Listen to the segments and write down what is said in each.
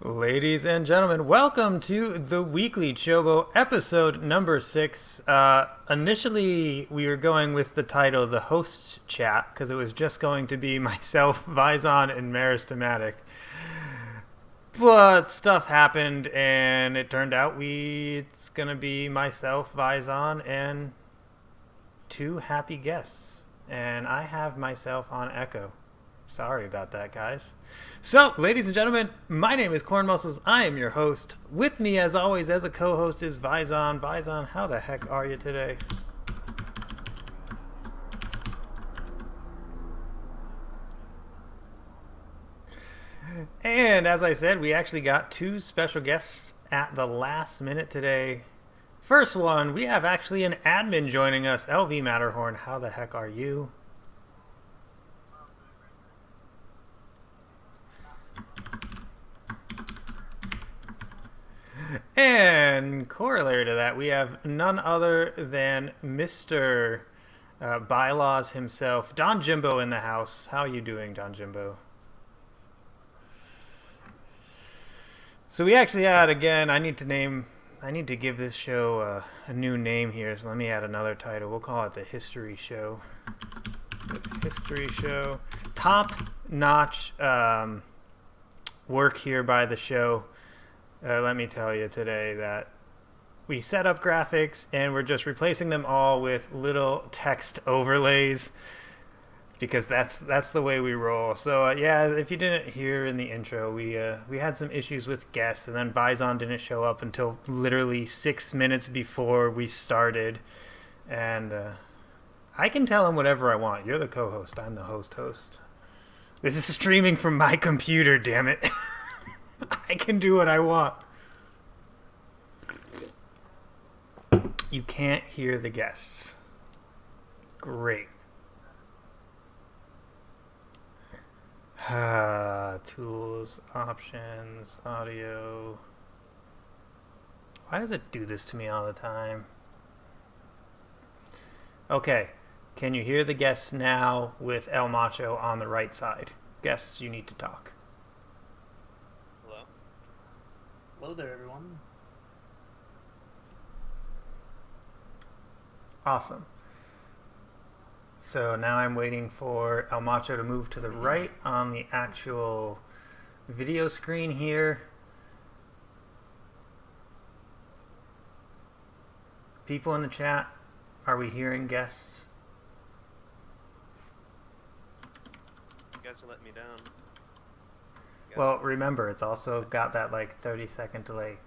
Ladies and gentlemen, welcome to the weekly Chobo episode number 6. Initially, we were going with the title The Hosts Chat because it was just going to be myself, Vizon, and Meristematic. But stuff happened, and it turned out it's going to be myself, Vizon, and two happy guests. And I have myself on Echo. Sorry about that, guys. So, ladies and gentlemen, my name is Corn Muscles. I am your host. With me, as always, as a co-host is Vizon. Vizon, how the heck are you today? And as I said, we actually got two special guests at the last minute today. First one, we have actually an admin joining us, LV Matterhorn. How the heck are you? And corollary to that, we have none other than Mr. Bylaws himself, Don Jimbo in the house. How are you doing, Don Jimbo? So we actually had, again, I need to give this show a new name here, so let me add another title. We'll call it The History Show. The History Show. Top-notch work here by the show. Let me tell you today that we set up graphics and we're just replacing them all with little text overlays because that's the way we roll. So yeah, if you didn't hear in the intro, we had some issues with guests, and then Vizon didn't show up until literally 6 minutes before we started, and I can tell him whatever I want. You're the co-host. I'm the host. This is streaming from my computer. Damn it. I can do what I want. You can't hear the guests. Great. Tools, options, audio. Why does it do this to me all the time? Okay. Can you hear the guests now with El Macho on the right side? Guests, you need to talk. Hello there, everyone. Awesome. So now I'm waiting for El Macho to move to the right on the actual video screen here. People in the chat, are we hearing guests? You guys are letting me down. Well, remember, it's also got that like 30-second delay.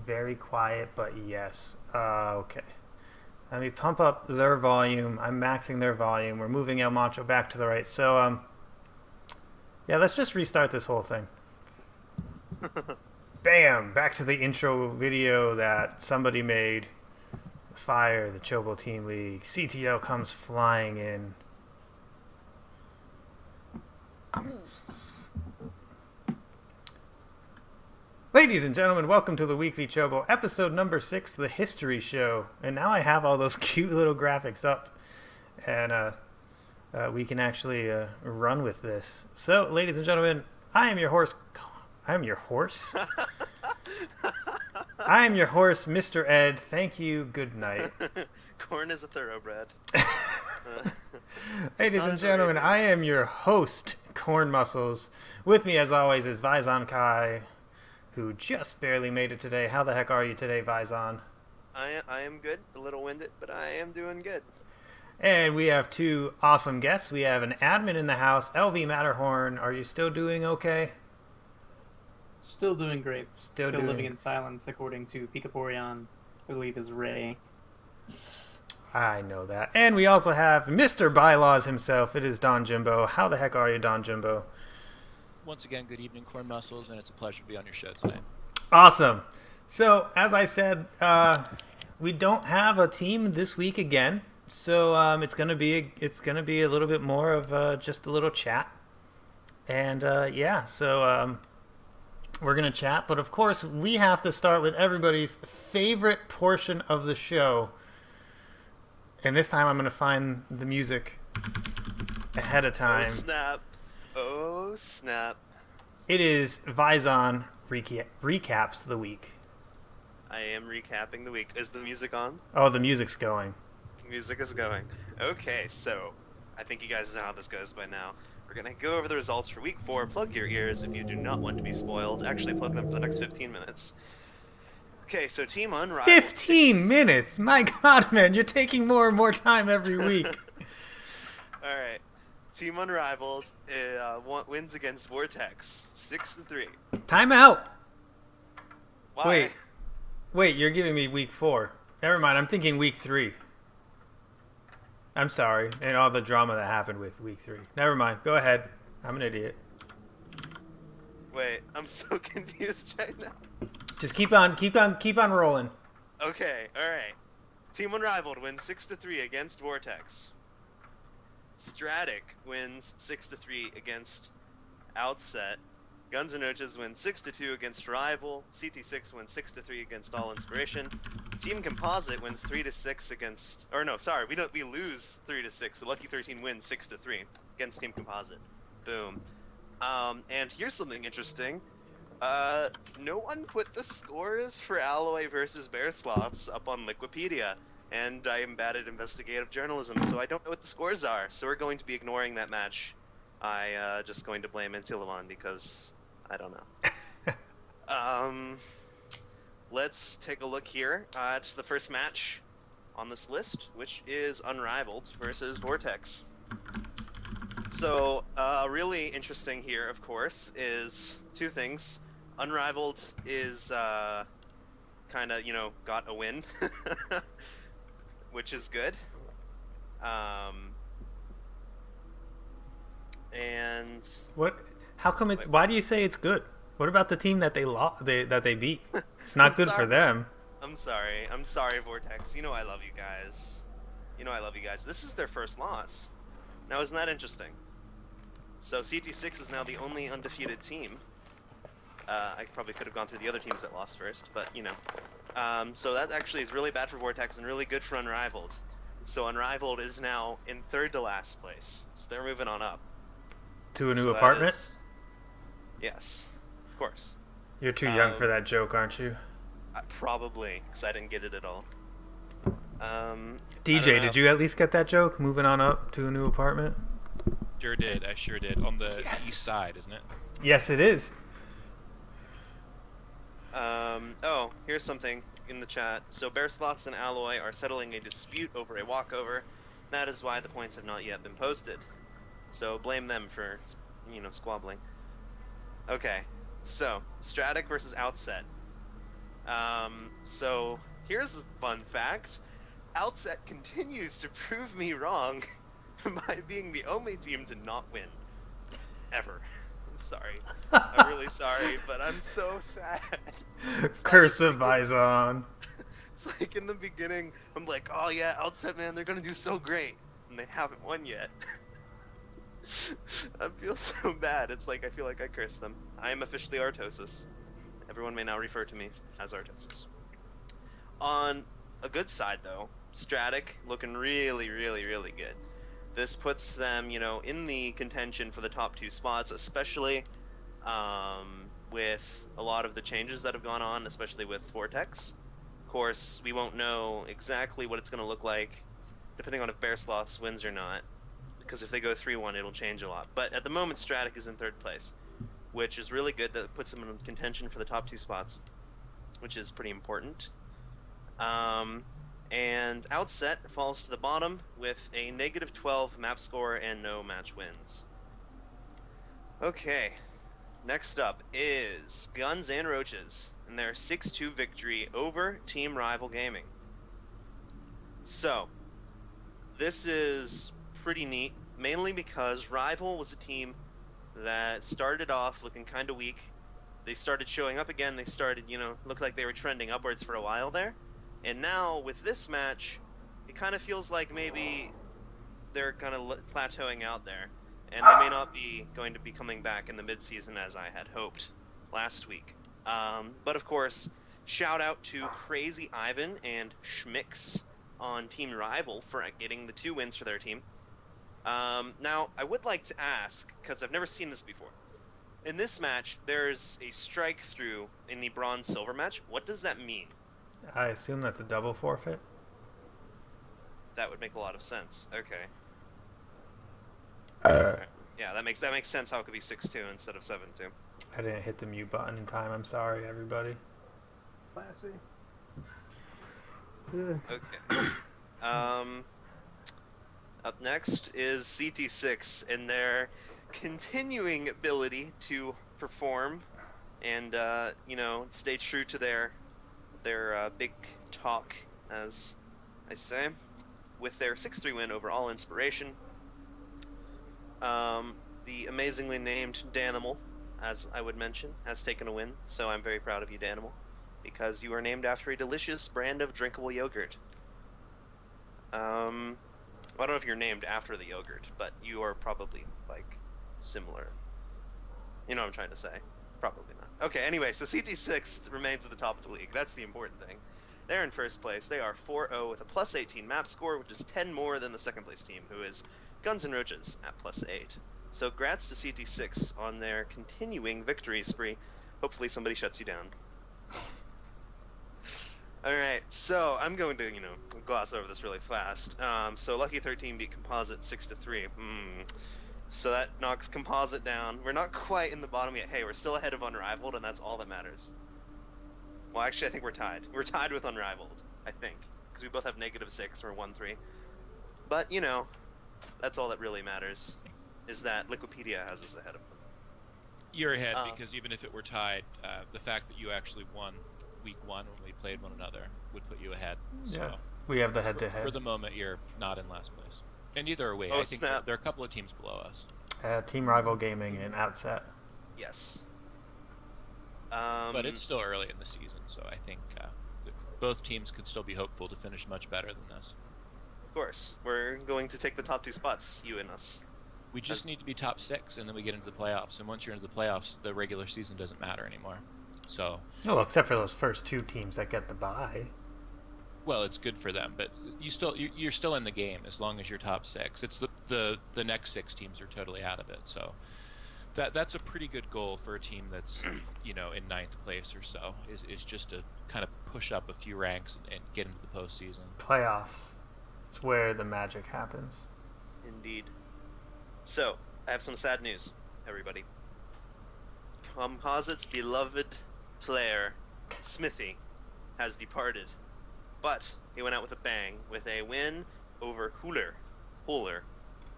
Very quiet, but yes. Okay. Let me pump up their volume. I'm maxing their volume. We're moving El Macho back to the right. So, yeah, let's just restart this whole thing. Bam! Back to the intro video that somebody made. Fire, the Chobo Team League. CTL comes flying in. Ladies and gentlemen, welcome to the Weekly Chobo, episode number 6, The History Show. And now I have all those cute little graphics up, and we can actually run with this. So, ladies and gentlemen, I am your horse. I am your horse? I am your horse, Mr. Ed. Thank you. Good night. Corn is a thoroughbred. Ladies and gentlemen, I am your host, Corn Muscles. With me, as always, is Vizon Kai, who just barely made it today. How the heck are you today, Vizon? I am good. A little winded, but I am doing good. And we have two awesome guests. We have an admin in the house, LV Matterhorn. Are you still doing okay? Still doing great. Still living in silence, according to Picaporion, I believe is Ray. I know that. And we also have Mr. Bylaws himself. It is Don Jimbo. How the heck are you, Don Jimbo? Once again, good evening, Corn Muscles, and it's a pleasure to be on your show tonight. Awesome. So, as I said, we don't have a team this week again, so it's gonna be a little bit more of just a little chat, and yeah. So we're gonna chat, but of course we have to start with everybody's favorite portion of the show, and this time I'm gonna find the music ahead of time. Oh snap! Oh snap! It is Vizon recaps the week. I am recapping the week. Is the music on? Oh, the music's going. Music is going. Okay, so I think you guys know how this goes by now. We're gonna go over the results for week 4. Plug your ears if you do not want to be spoiled. Actually, plug them for the next 15 minutes. Okay, so Team Unrivaled. 15 minutes? My God, man, you're taking more and more time every week. All right. Team Unrivaled wins against Vortex 6-3. Time out. Why? Wait, you're giving me week 4. Never mind, I'm thinking week 3. I'm sorry, and all the drama that happened with week 3. Never mind, go ahead. I'm an idiot. Wait, I'm so confused right now. Just keep on rolling. Okay, all right. Team Unrivaled wins 6-3 against Vortex. Stratic wins 6-3 against Outset. Guns N' Roaches wins 6-2 against Rival. CT6 wins 6-3 against All Inspiration. Team Composite wins 3-6 against, or no, sorry, we lose 3-6. So Lucky 13 wins 6-3 against Team Composite. Boom. And here's something interesting. No one put the scores for Alloy versus Bear Sloths up on Liquipedia, and I am bad at investigative journalism, so I don't know what the scores are. So we're going to be ignoring that match. Just going to blame Antilavon because I don't know. Let's take a look here at the first match on this list, which is Unrivaled versus Vortex. So, really interesting here, of course, is two things. Unrivaled is kind of, got a win, which is good. And what? How come it's? Why do you say it's good? What about the team that they beat? It's not good for them. I'm sorry, Vortex. I love you guys. This is their first loss. Now, isn't that interesting? So CT6 is now the only undefeated team. I probably could have gone through the other teams that lost first, but so that actually is really bad for Vortex and really good for Unrivaled. So Unrivaled is now in third to last place. So they're moving on up. To a new apartment? Yes, of course. You're too young for that joke, aren't you? Probably, because I didn't get it at all. DJ, did you at least get that joke? Moving on up to a new apartment? Sure did. I sure did. On the east side, isn't it? Yes, it is. Oh, here's something in the chat. So Bear Sloths and Alloy are settling a dispute over a walkover. That is why the points have not yet been posted. So blame them for, squabbling. Okay, so Stratic versus Outset. So here's a fun fact. Outset continues to prove me wrong by being the only team to not win. Ever. I'm sorry. I'm really sorry, but I'm so sad. Curse of Bison. It's like in the beginning, I'm like, oh yeah, Outset, man, they're gonna do so great. And they haven't won yet. I feel so bad. It's like I feel like I cursed them. I am officially Artosis. Everyone may now refer to me as Artosis. On a good side, though, Stratic looking really, really, really good. This puts them, in the contention for the top 2 spots, especially with a lot of the changes that have gone on, especially with Vortex. Of course, we won't know exactly what it's going to look like, depending on if Bear Sloths wins or not, because if they go 3-1, it'll change a lot. But at the moment, Stratic is in 3rd place, which is really good. That puts them in contention for the top 2 spots, which is pretty important. And Outset falls to the bottom with a -12 map score and no match wins. Okay, next up is Guns N' Roaches and their 6-2 victory over Team Rival Gaming. So, this is pretty neat, mainly because Rival was a team that started off looking kind of weak. They started showing up again. They started, looked like they were trending upwards for a while there. And now, with this match, it kind of feels like maybe they're kind of plateauing out there. And they may not be going to be coming back in the mid-season as I had hoped last week. But of course, shout out to Crazy Ivan and Schmix on Team Rival for getting the 2 wins for their team. Now, I would like to ask, because I've never seen this before. in this match, there's a strike through in the bronze-silver match. What does that mean? I assume that's a double forfeit. That would make a lot of sense. Okay. Uh. Alright. Yeah, that makes sense how it could be 6-2 instead of 7-2. I didn't hit the mute button in time. I'm sorry, everybody. Classy. Okay. Up next is CT6 and their continuing ability to perform and stay true to their big talk, as I say, with their 6-3 win over All Inspiration. The amazingly named Danimal, as I would mention, has taken a win, so I'm very proud of you, Danimal, because you are named after a delicious brand of drinkable yogurt. I don't know if you're named after the yogurt, but you are probably, like, similar. You know what I'm trying to say. Probably not. Okay, anyway, so CT6 remains at the top of the league. That's the important thing. They're in first place. They are 4-0 with a plus 18 map score, which is 10 more than the second place team, who is Guns N' Roaches at plus 8. So grats to CT6 on their continuing victory spree. Hopefully somebody shuts you down. Alright, so I'm going to, gloss over this really fast. So Lucky 13 beat Composite 6-3. So that knocks Composite down. We're not quite in the bottom yet. Hey, we're still ahead of Unrivaled, and that's all that matters. Well, actually, I think we're tied. We're tied with Unrivaled, I think. Because we both have -6, or 1-3. But, that's all that really matters, is that Liquipedia has us ahead of them. You're ahead because even if it were tied, the fact that you actually won week 1 when we played one another would put you ahead. So Yeah, we have the head-to-head. For the moment, you're not in last place. And neither are we. Oh, I think snap. there are a couple of teams below us. Team Rival Gaming and Outset. Yes. But it's still early in the season, so I think both teams could still be hopeful to finish much better than this. Of course. We're going to take the top 2 spots, you and us. We just need to be top 6, and then we get into the playoffs. And once you're into the playoffs, the regular season doesn't matter anymore. So. Oh, except for those first 2 teams that get the bye. Well, it's good for them, but you're still in the game as long as you're top 6. It's the next 6 teams are totally out of it. So that's a pretty good goal for a team that's in 9th place or so. Is just to kind of push up a few ranks and get into the postseason. Playoffs. It's where the magic happens. Indeed. So, I have some sad news, everybody. Composite's beloved player, Smithy, has departed. But he went out with a bang, with a win over Huler. I'm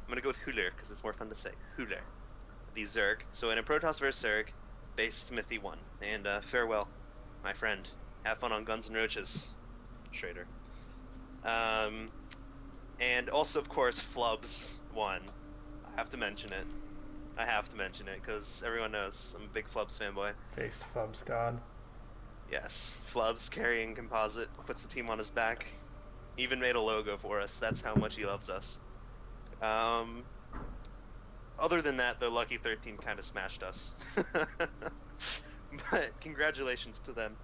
going to go with Huler, because it's more fun to say. Huler. The Zerg. So in a Protoss vs Zerg, base Smithy won. And farewell, my friend. Have fun on Guns N' Roaches, Schrader. And also, of course, Flubs won. I have to mention it, because everyone knows I'm a big Flubs fanboy. Faced Flubs God. Yes, Flubs carrying Composite, puts the team on his back. Even made a logo for us. That's how much he loves us. Other than that, the Lucky 13 kind of smashed us. But congratulations to them.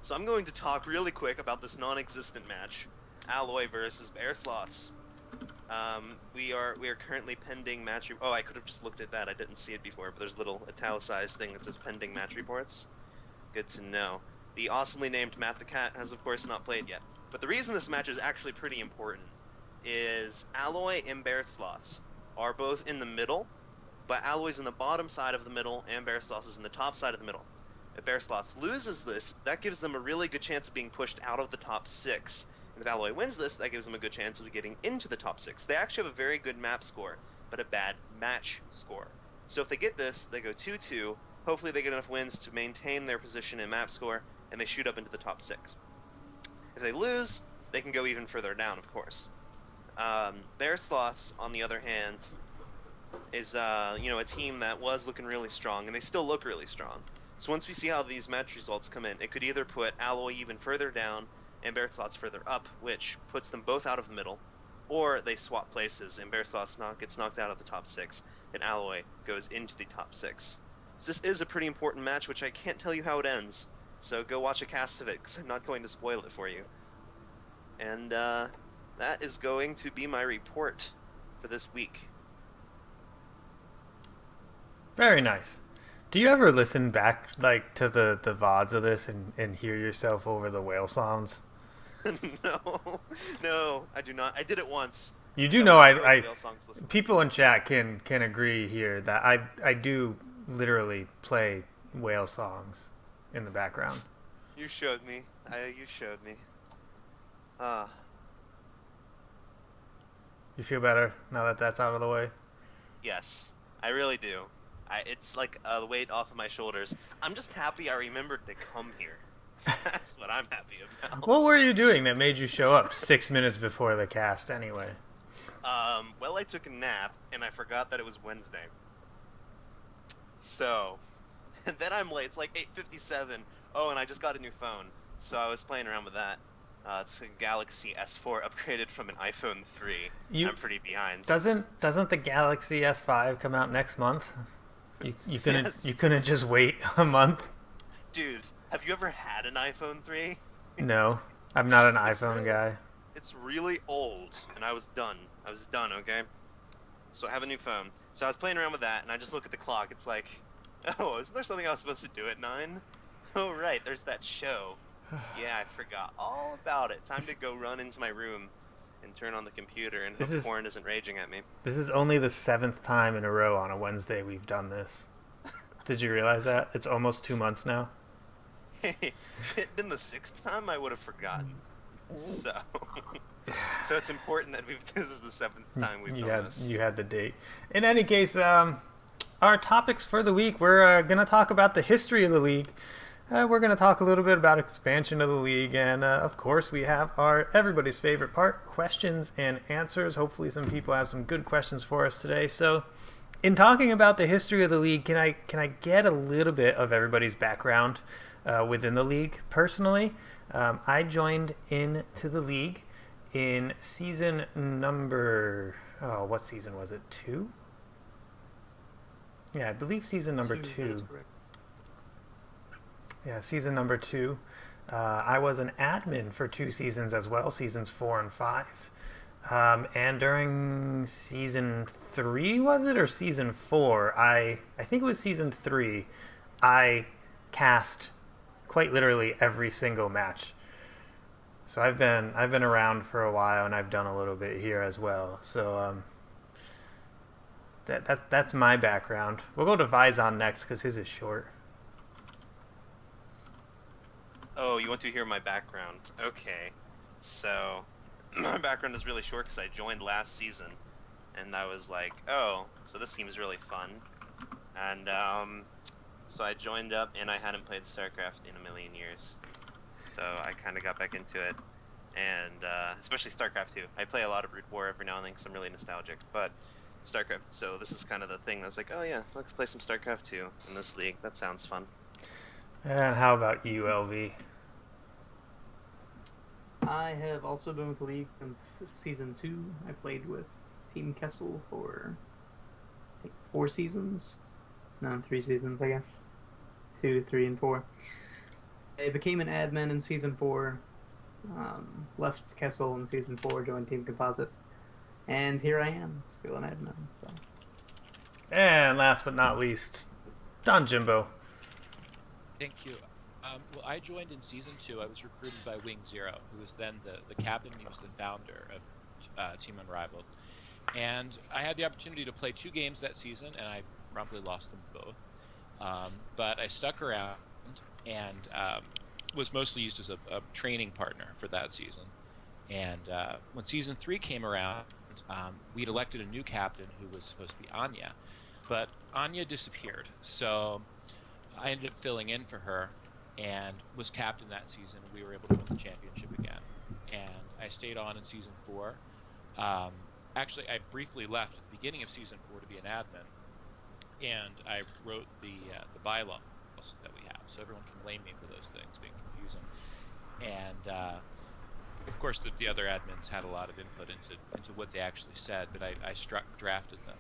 So I'm going to talk really quick about this non-existent match, Alloy versus Bear Slots. We are currently pending match. Oh, I could have just looked at that. I didn't see it before, but there's a little italicized thing that says pending match reports. Good to know. The awesomely named Matt the Cat has, of course, not played yet. But the reason this match is actually pretty important is Alloy and Bear Sloths are both in the middle, but Alloy's in the bottom side of the middle, and Bear Sloths is in the top side of the middle. If Bear Sloths loses this, that gives them a really good chance of being pushed out of the top 6. And if Alloy wins this, that gives them a good chance of getting into the top 6. They actually have a very good map score, but a bad match score. So if they get this, they go 2-2. Hopefully they get enough wins to maintain their position in map score, and they shoot up into the top 6. If they lose, they can go even further down, of course. Bear Sloths, on the other hand, is a team that was looking really strong, and they still look really strong. So once we see how these match results come in, it could either put Alloy even further down and Bear Sloths further up, which puts them both out of the middle, or they swap places and Bear Sloths gets knocked out of the top 6, and Alloy goes into the top 6. So this is a pretty important match, which I can't tell you how it ends. So go watch a cast of it, because I'm not going to spoil it for you. And that is going to be my report for this week. Very nice. Do you ever listen back like to the VODs of this and hear yourself over the whale sounds? No, no, I do not. I did it once. You do know Someone wrote I whale songs. Listen. people in chat can agree here that I do literally play whale songs in the background. You showed me. You showed me. Ah, You feel better now that that's out of the way? yes, I really do. It's like the weight off of my shoulders. I'm just happy I remembered to come here. That's what I'm happy about. What were you doing that made you show up 6 minutes before the cast anyway? Well, I took a nap and I forgot that it was Wednesday. So, and then I'm late. It's like 8:57. Oh, and I just got a new phone, so I was playing around with that. It's a Galaxy S4 upgraded from an iPhone 3. I'm pretty behind. Doesn't the Galaxy S5 come out next month? You couldn't Yes. you couldn't just wait a month? Dude, have you ever had an iPhone 3? No, I'm not an It's iPhone really- guy. It's really old, and I was done. I was done, okay? So I have a new phone. So I was playing around with that, and I just look at the clock. It's like, oh, isn't there something I was supposed to do at 9? Oh, right, there's that show. Yeah, I forgot all about it. Time to go run into my room and turn on the computer and hope porn isn't raging at me. This is only the 7th time in a row on a Wednesday we've done this. Did you realize that? It's almost 2 months now. Hey, if it had been the 6th time, I would have forgotten. So, so it's important that this is the 7th time we've done this. You had the date. In any case, our topics for the week, we're going to talk about the history of the league. We're going to talk a little bit about expansion of the league, and of course we have our everybody's favorite part, questions and answers. Hopefully some people have some good questions for us today. So in talking about the history of the league, can I get a little bit of everybody's background within the league? Personally, I joined into the league in season number, what season was it, 2? Yeah, I believe season number 2. That is correct. Yeah, season number 2. I was an admin for 2 seasons as well, seasons 4 and 5. And during season 3, was it, or season 4? I think it was season 3. I cast quite literally every single match. So I've been around for a while, and I've done a little bit here as well. So that's my background. We'll go to Vizon next because his is short. Oh, you want to hear my background? Okay. So, my background is really short because I joined last season. And I was like, oh, so this seems really fun. And, so I joined up and I hadn't played StarCraft in a million years. So I kind of got back into it. And, especially StarCraft 2. I play a lot of Root War every now and then because I'm really nostalgic. But, StarCraft, so this is kind of the thing. I was like, oh yeah, let's play some StarCraft 2 in this league. That sounds fun. And how about you, LV? I have also been with the league since season 2. I played with Team Kessel for, I think, 4 seasons. No, 3 seasons, I guess. 2, 3, and 4. I became an admin in season 4. Left Kessel in season 4, joined Team Composite. And here I am, still an admin. So. And last but not least, Don Jimbo. Thank you. Well, I joined in season 2. I was recruited by Wing Zero, who was then the captain. He was the founder of Team Unrivaled. And I had the opportunity to play 2 games that season, and I promptly lost them both. But I stuck around and was mostly used as a training partner for that season. And when season 3 came around, we'd elected a new captain who was supposed to be Anya. But Anya disappeared, so I ended up filling in for her and was captain that season. We were able to win the championship again. And I stayed on in season 4. Actually, I briefly left at the beginning of season 4 to be an admin. And I wrote the bylaws that we have, so everyone can blame me for those things being confusing. And of course, the other admins had a lot of input into what they actually said, but I drafted them.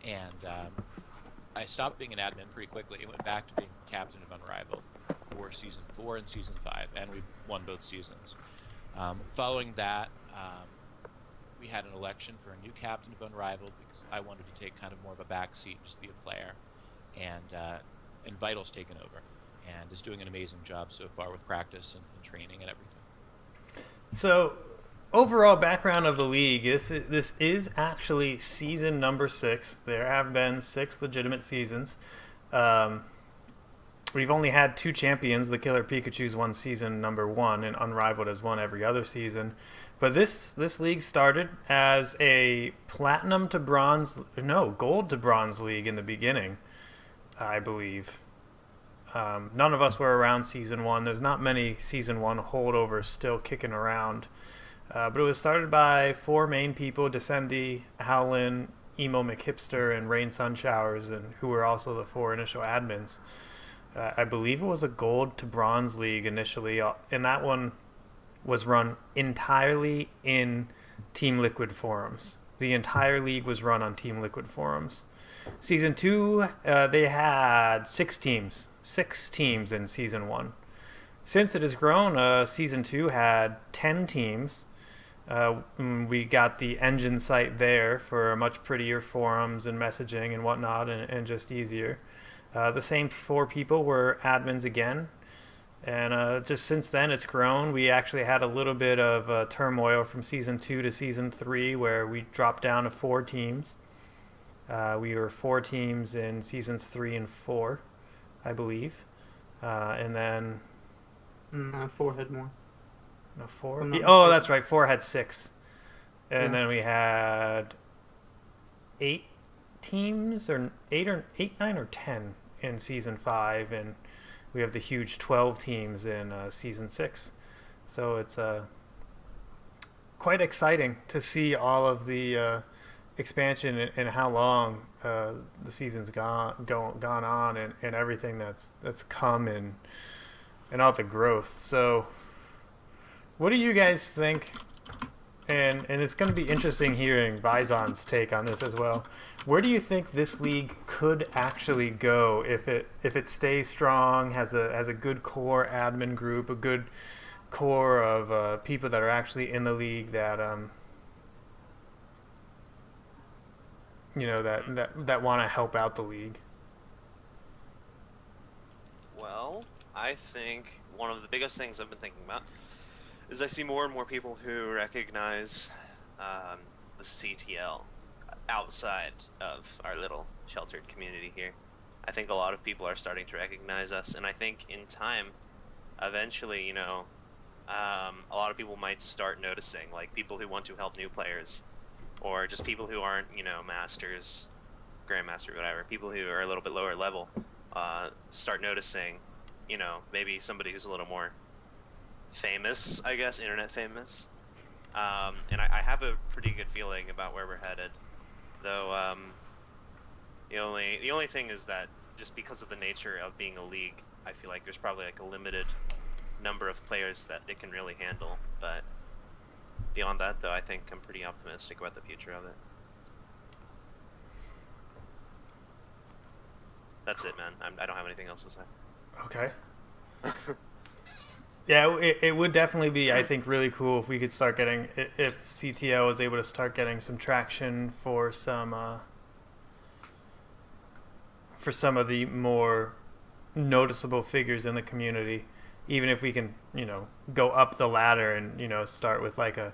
And I stopped being an admin pretty quickly and went back to being captain of Unrivaled for season 4 and season 5, and we won both seasons. Following that, we had an election for a new captain of Unrivaled because I wanted to take kind of more of a back seat, just be a player. And and Vital's taken over, and is doing an amazing job so far with practice and training and everything. So, overall background of the league, this is actually season number 6. There have been 6 legitimate seasons. Um, we've only had 2 champions. The Killer Pikachu's won season number 1, and Unrivaled has won every other season. But this league started as a gold to bronze league in the beginning, I believe. None of us were around season 1. There's not many season 1 holdovers still kicking around. But it was started by 4 main people: Descendi, Howlin, Emo McHipster, and Rain Sunshowers, and who were also the 4 initial admins. I believe it was a gold to bronze league initially, and that one was run entirely in Team Liquid forums. The entire league was run on Team Liquid forums. Season 2, they had 6 teams. 6 teams in Season 1. Since it has grown, Season 2 had 10 teams. We got the engine site there for much prettier forums and messaging and whatnot, and just easier. The same 4 people were admins again. And just since then, it's grown. We actually had a little bit of turmoil from Season 2 to Season 3, where we dropped down to 4 teams. We were 4 teams in Seasons 3 and 4, I believe. And then... No, 4 had more. No, 4? I'm not Oh, mistaken. that's right. 4 had 6. And Yeah. then we had 8 teams, or 8, 9, or 10 in Season 5. And we have the huge 12 teams in Season 6. So it's quite exciting to see all of the expansion and how long the season's gone on, and everything that's come, and all the growth. So what do you guys think? And it's going to be interesting hearing Vizon's take on this as well. Where do you think this league could actually go if it stays strong, has a good core admin group, a good core of people that are actually in the league that that want to help out the league? Well, I think one of the biggest things I've been thinking about is I see more and more people who recognize the CTL outside of our little sheltered community here. I think a lot of people are starting to recognize us, and I think in time, eventually, a lot of people might start noticing, like people who want to help new players, or just people who aren't, masters, grandmaster, whatever, people who are a little bit lower level, start noticing, maybe somebody who's a little more famous, I guess, internet famous. And I have a pretty good feeling about where we're headed, though. The only thing is that just because of the nature of being a league, I feel like there's probably like a limited number of players that it can really handle. But beyond that, though, I think I'm pretty optimistic about the future of it. That's it, man. I don't have anything else to say. Okay. Yeah, it would definitely be, I think, really cool if we could start getting, if CTO was able to start getting some traction for some of the more noticeable figures in the community. Even if we can, go up the ladder and, start with like a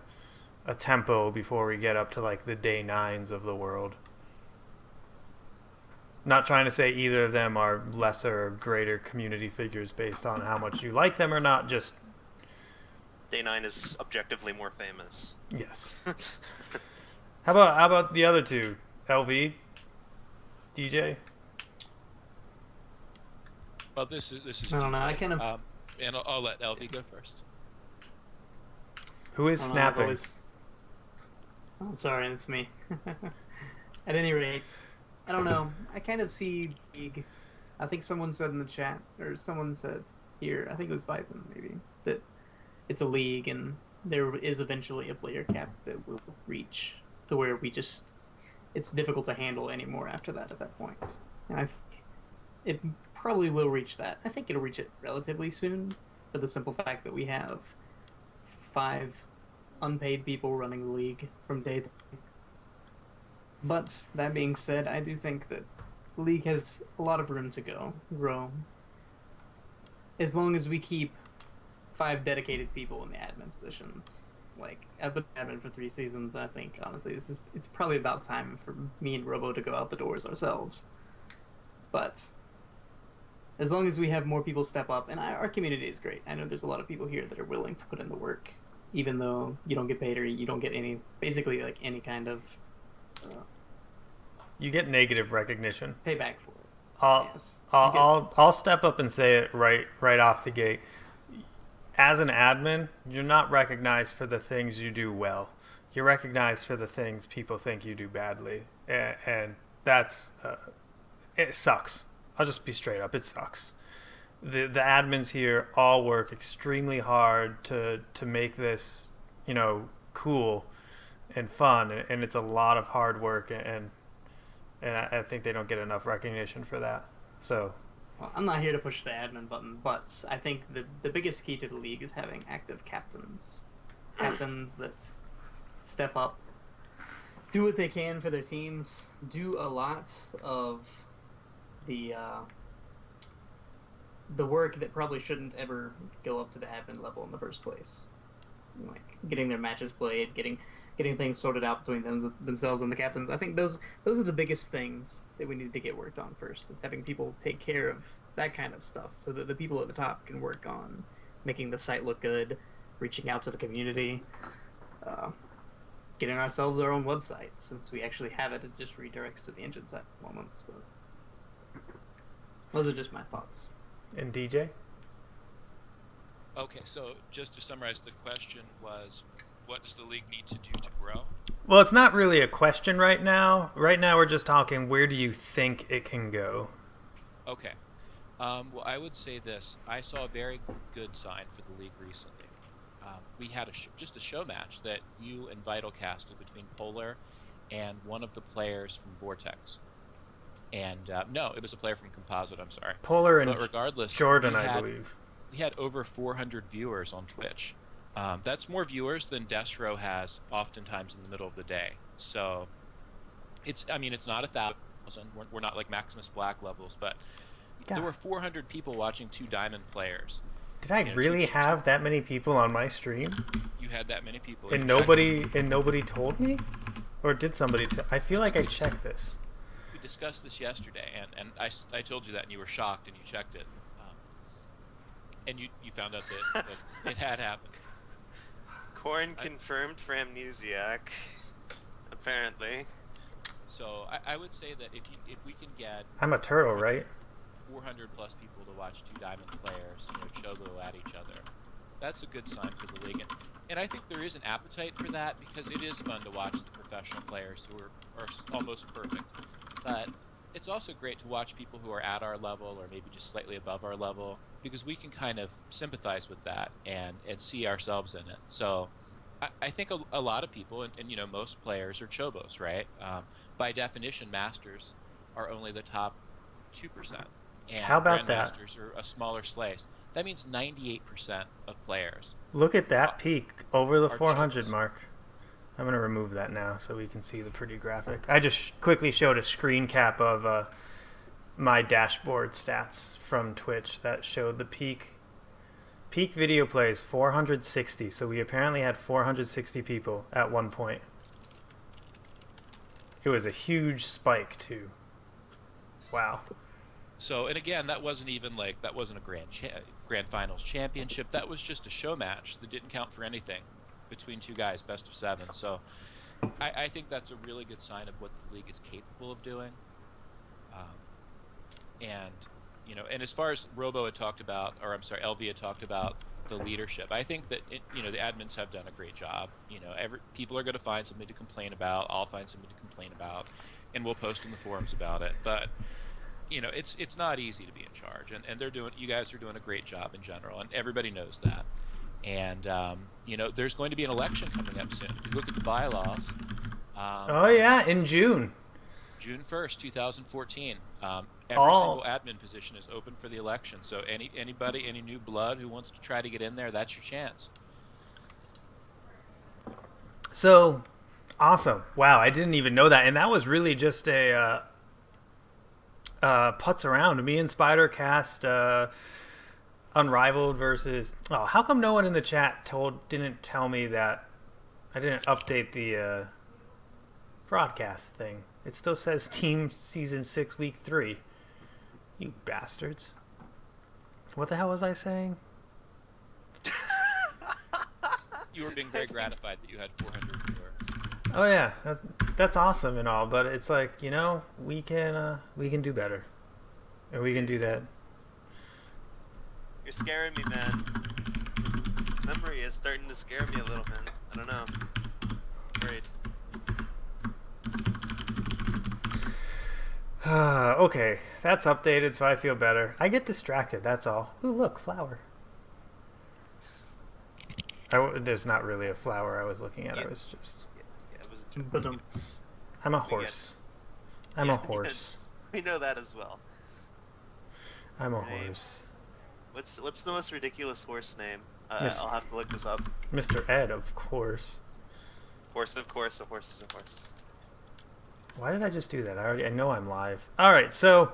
tempo before we get up to like the day 9s of the world. Not trying to say either of them are lesser or greater community figures based on how much you like them or not, just... Day 9 is objectively more famous. Yes. How about the other two? LV? DJ? Well, this is. I don't know. DJ. I kind of. And I'll let LV go first. Who is I don't know, I've snapping? always- Oh, sorry, it's me. At any rate, I don't know. I kind of see league. I think someone said in the chat, or someone said here, I think it was Bison maybe, that it's a league and there is eventually a player cap that will reach to where it's difficult to handle anymore after that at that point. And I think it probably will reach that. I think it'll reach it relatively soon for the simple fact that we have 5 unpaid people running the league from day to day. But that being said, I do think that the league has a lot of room to grow. As long as we keep 5 dedicated people in the admin positions. Like, I've been admin for 3 seasons, and I think, honestly, it's probably about time for me and Robo to go out the doors ourselves. But as long as we have more people step up, and our community is great. I know there's a lot of people here that are willing to put in the work, even though you don't get paid or you don't get basically like any kind of You get negative recognition. payback for it. I'll, Yes. I'll step up and say it right off the gate. As an admin, you're not recognized for the things you do well. You're recognized for the things people think you do badly, and that's it sucks. I'll just be straight up. It sucks. The admins here all work extremely hard to make this, cool and fun, and it's a lot of hard work, and I think they don't get enough recognition for that. So Well, I'm not here to push the admin button, but I think the biggest key to the league is having active captains. Captains that step up, do what they can for their teams, do a lot of the work that probably shouldn't ever go up to the admin level in the first place. Like getting their matches played, getting things sorted out between themselves and the captains. I think those are the biggest things that we need to get worked on first, is having people take care of that kind of stuff so that the people at the top can work on making the site look good, reaching out to the community, getting ourselves our own website. Since we actually have it, it just redirects to the engine site at the moment. But those are just my thoughts. and DJ, Okay, so just to summarize, the question was, what does the league need to do to grow? well, it's not really a question right now. Right now, we're just talking. Where do you think it can go? Okay. Well, I would say this. I saw a very good sign for the league recently. We had just a show match that you and Vital casted between Polar and one of the players from Vortex. And no, it was a player from Composite. I'm sorry. Polar and But regardless, Jordan, I believe. we had over 400 viewers on Twitch. That's more viewers than Destro has oftentimes in the middle of the day. So it's not 1,000. We're not like Maximus Black levels, but there were 400 people watching 2 Diamond players. Did I really have that many people on my stream? You had that many people. And You checked it. nobody told me? Or did somebody I feel like I checked this. We discussed this yesterday, and I told you that, and you were shocked, and you checked it. And you found out that it had happened. Corn confirmed for Amnesiac, apparently. So I would say that if we can get I'm a turtle, right? 400 plus people to watch 2 Diamond players, Chobo at each other, that's a good sign for the league. And I think there is an appetite for that because it is fun to watch the professional players who are almost perfect. But it's also great to watch people who are at our level or maybe just slightly above our level, because we can kind of sympathize with that and see ourselves in it. So I think a lot of people, and most players are Chobos, right? By definition, Masters are only the top 2%. And How about that? Grandmasters are a smaller slice. That means 98% of players. Look at that peak over the Our 400 Chobos. mark. I'm going to remove that now so we can see the pretty graphic. I just quickly showed a screen cap of my dashboard stats from Twitch that showed the peak video plays 460. So we apparently had 460 people at one point. It was a huge spike too. Wow. So, and again, that wasn't a grand finals championship. That was just a show match that didn't count for anything between 2 guys, best of 7. So I think that's a really good sign of what the league is capable of doing. And as far as Robo had talked about, or I'm sorry, LV had talked about the leadership, I think that the admins have done a great job. People are going to find something to complain about. I'll find something to complain about, and we'll post in the forums about it. But it's not easy to be in charge, and you guys are doing a great job in general, and everybody knows that. And there's going to be an election coming up soon. If you look at the bylaws, Oh yeah, in June. June 1st, 2014. Every Oh. single admin position is open for the election. So anybody, any new blood who wants to try to get in there, that's your chance. So awesome. Wow, I didn't even know that. And that was really just putts around. Me and Spider cast Unrivaled versus. Oh, how come no one in the chat didn't tell me that I didn't update the broadcast thing? It still says Team Season 6 Week 3. You bastards. What the hell was I saying? You were being very gratified that you had 400 viewers. Oh yeah, that's awesome and all, but it's like, we can do better, and we can do that. You're scaring me, man. Memory is starting to scare me a little, man. I don't know. Worried. Okay, that's updated, so I feel better. I get distracted, that's all. Ooh, look, flower. There's not really a flower I was looking at. Yeah. I was just... Yeah, it was. Ba-dum-ts. I'm a We get horse. I'm a Yeah, horse. We know that as well. I'm a Right. horse. What's the most ridiculous horse name? Miss- I'll have to look this up. Mr. Ed, of course. Horse, of course. A horse is a horse. Why did I just do that? I know I'm live. All right, so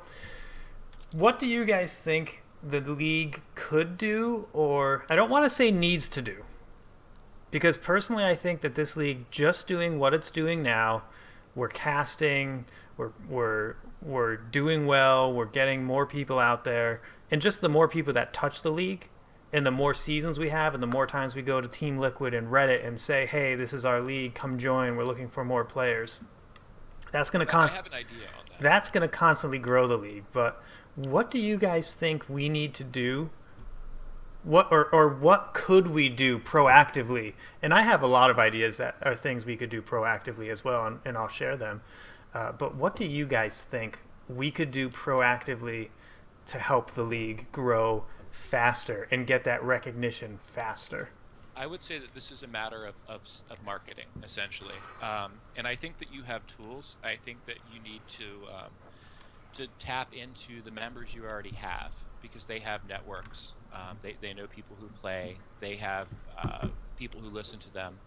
what do you guys think the league could do, or I don't want to say needs to do, because personally I think that this league just doing what it's doing now, we're casting, we're doing well, we're getting more people out there, and just the more people that touch the league, and the more seasons we have, and the more times we go to Team Liquid and Reddit and say, hey, this is our league, come join, we're looking for more players. That's going to I have an idea on that. That's going to constantly grow the league. But what do you guys think we need to do? What what could we do proactively? And I have a lot of ideas that are things we could do proactively as well, and I'll share them. But what do you guys think we could do proactively to help the league grow faster and get that recognition faster? I would say that this is a matter of marketing, essentially. And I think that you have tools. I think that you need to tap into the members you already have, because they have networks. They know people who play. They have people who listen to them.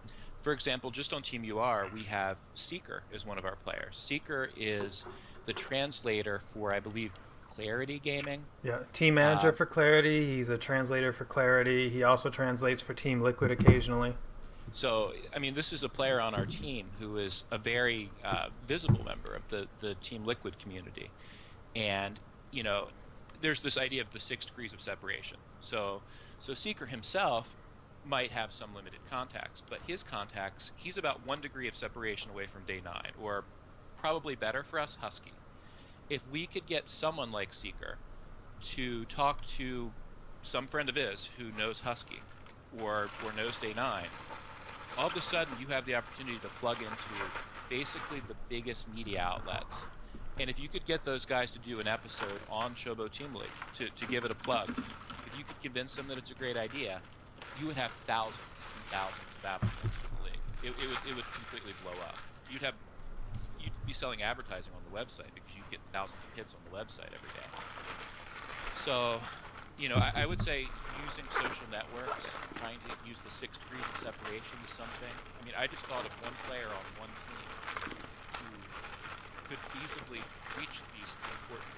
For example, just on Team UR, we have Seeker as one of our players. Seeker is the translator for, I believe, Clarity Gaming. Yeah, team manager for Clarity. He's a translator for Clarity. He also translates for Team Liquid occasionally. So, I mean, this is a player on our team who is a very visible member of the Team Liquid community. And, there's this idea of the 6 degrees of separation. So Seeker himself might have some limited contacts, but his contacts, he's about 1 degree of separation away from Day 9, or probably better for us, Husky. If we could get someone like Seeker to talk to some friend of his who knows Husky or knows Day 9, all of a sudden you have the opportunity to plug into basically the biggest media outlets. And if you could get those guys to do an episode on Chobo Team League, to give it a plug, if you could convince them that it's a great idea, you would have thousands and thousands of applicants for the league. It would completely blow up. You'd be selling advertising on the website because you get thousands of hits on the website every day. So, I would say using social networks, trying to use the 6 degrees of separation is something. I mean, I just thought of one player on one team who could feasibly reach these important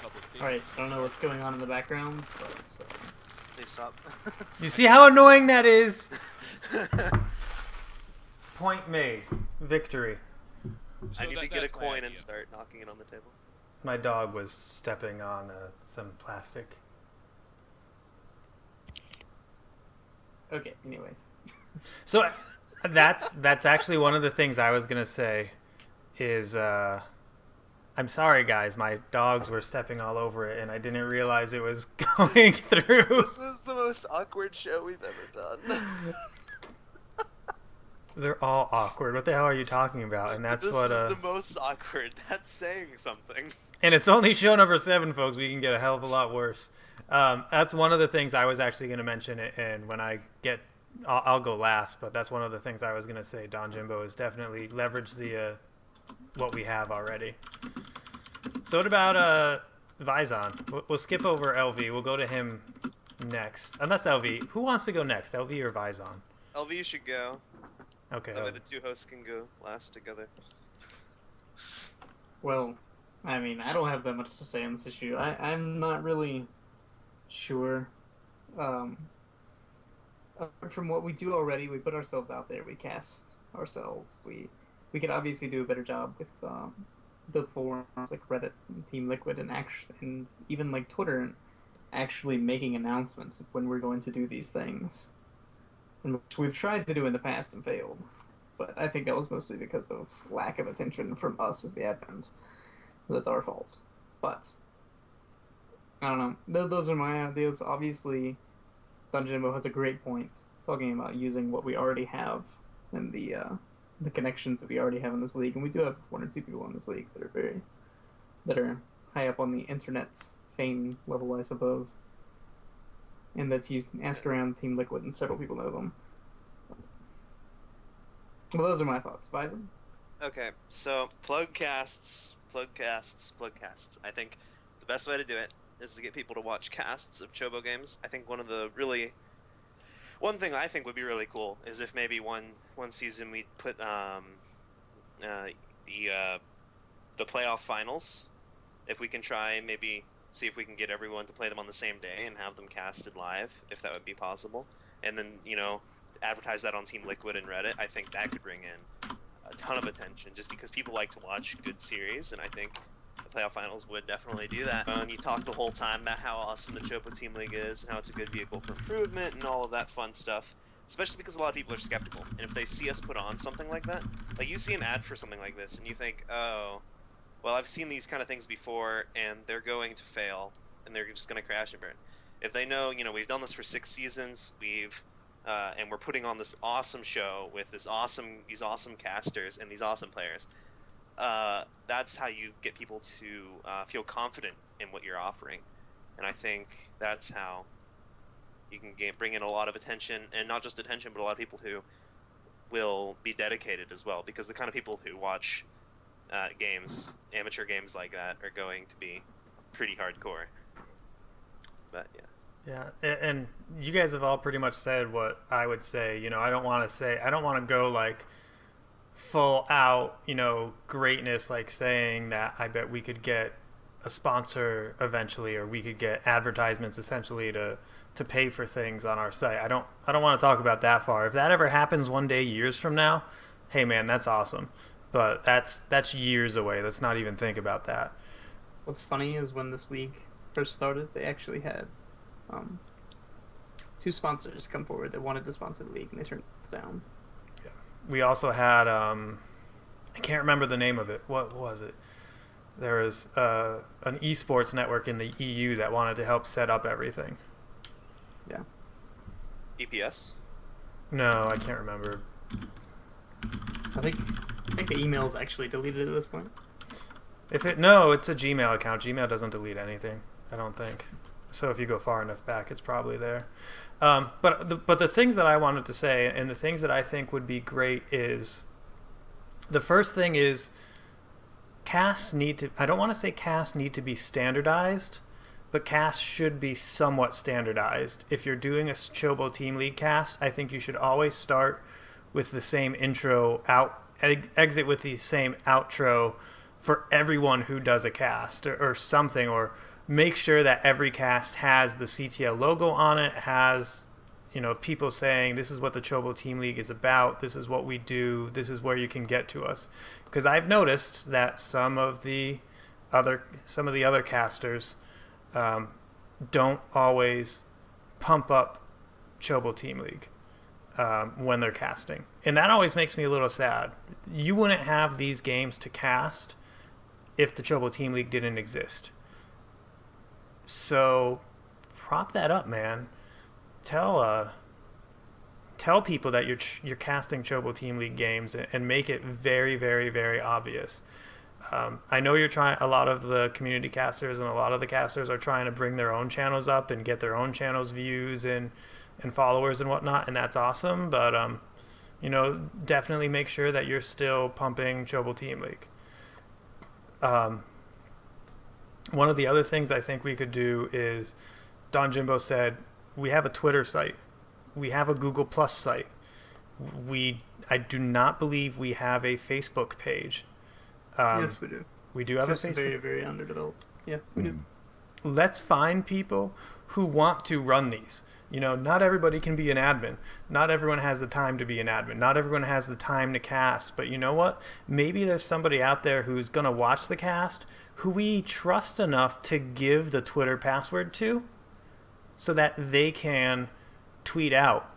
public figures. Alright, I don't know what's going on in the background, but They stop. You see how annoying that is? Point made. Victory. So I need to get a that's my coin and idea. start knocking it on the table. My dog was stepping on some plastic. okay, anyways. So that's actually one of the things I was gonna say is I'm sorry guys, my dogs were stepping all over it and I didn't realize it was going through. This is the most awkward show we've ever done. They're all awkward. What the hell are you talking about? And that's this what is the most awkward. That's saying something. and it's only show number 7, folks. We can get a hell of a lot worse. That's one of the things I was actually going to mention, and when I get, I'll go last. But that's one of the things I was going to say. Don Jimbo is definitely leverage the what we have already. So what about Vizon? We'll skip over LV. We'll go to him next. Unless LV, who wants to go next, LV or Vizon? LV should go. Okay. That way the two hosts can go last together. Well, I mean, I don't have that much to say on this issue. I'm not really sure. Um, from what we do already, we put ourselves out there. We cast ourselves. We could obviously do a better job with the forums like Reddit and Team Liquid and even like Twitter and actually making announcements of when we're going to do these things, and which we've tried to do in the past and failed. But I think that was mostly because of lack of attention from us as the admins. That's our fault. But I don't know. Those are my ideas. Obviously, Dungeonbo has a great point talking about using what we already have and the connections that we already have in this league, and we do have one or two people in this league that are high up on the internet fame level, I suppose. And that you ask around Team Liquid, and several people know them. Well, those are my thoughts. Bison? Okay, so plug casts. I think the best way to do it is to get people to watch casts of Chobo games. I think one thing I think would be really cool is if maybe one season we'd put the playoff finals. If we can try maybe see if we can get everyone to play them on the same day and have them casted live, if that would be possible, and then advertise that on Team Liquid and Reddit. I think that could bring in a ton of attention, just because people like to watch good series, and I think the playoff finals would definitely do that. And you talk the whole time about how awesome the Chopo Team League is, and how it's a good vehicle for improvement, and all of that fun stuff. Especially because a lot of people are skeptical, and if they see us put on something like that, like you see an ad for something like this, and you think, oh, well, I've seen these kind of things before, and they're going to fail, and they're just going to crash and burn. If they know, we've done this for 6 seasons, and we're putting on this awesome show with these awesome casters and these awesome players. That's how you get people to feel confident in what you're offering, and I think that's how you can bring in a lot of attention, and not just attention, but a lot of people who will be dedicated as well, because the kind of people who watch amateur games like that, are going to be pretty hardcore. But yeah. Yeah, and you guys have all pretty much said what I would say. I don't want to go like full out, greatness, like saying that I bet we could get a sponsor eventually, or we could get advertisements essentially to pay for things on our site. I don't want to talk about that far. If that ever happens one day, years from now, hey man, that's awesome. But that's years away. Let's not even think about that. What's funny is when this league first started, they actually had 2 sponsors come forward that wanted to sponsor the league, and they turned it down. Yeah. We also had I can't remember the name of it. What was it? There was an esports network in the EU that wanted to help set up everything. Yeah. EPS? No, I can't remember. I think the email's actually deleted at this point. No, it's a Gmail account. Gmail doesn't delete anything, I don't think. So if you go far enough back, it's probably there. But the things that I wanted to say, and the things that I think would be great, is the first thing is casts need to. I don't want to say casts need to be standardized, but casts should be somewhat standardized. If you're doing a Chobo Team League cast, I think you should always start with the same intro, exit with the same outro for everyone who does a cast, or something, or make sure that every cast has the CTL logo on it, has people saying this is what the Chobo Team League is about, this is what we do, this is where you can get to us. Because I've noticed that some of the other casters don't always pump up Chobo Team League when they're casting, and that always makes me a little sad. You wouldn't have these games to cast if the Chobo Team League didn't exist. So prop that up, man. Tell people that you're casting Chobo Team League games, and make it very, very, very obvious. I know you're trying. A lot of the community casters and a lot of the casters are trying to bring their own channels up and get their own channels views and followers and whatnot, and that's awesome. But definitely make sure that you're still pumping Chobo Team League. One of the other things I think we could do is, Don Jimbo said, we have a Twitter site. We have a Google Plus site. I do not believe we have a Facebook page. Yes, we do. We do have a Just Facebook. very, very underdeveloped. Yeah, we do. Let's find people who want to run these. You know, not everybody can be an admin. Not everyone has the time to be an admin. Not everyone has the time to cast. But you know what? Maybe there's somebody out there who's going to watch the cast who we trust enough to give the Twitter password to so that they can tweet out,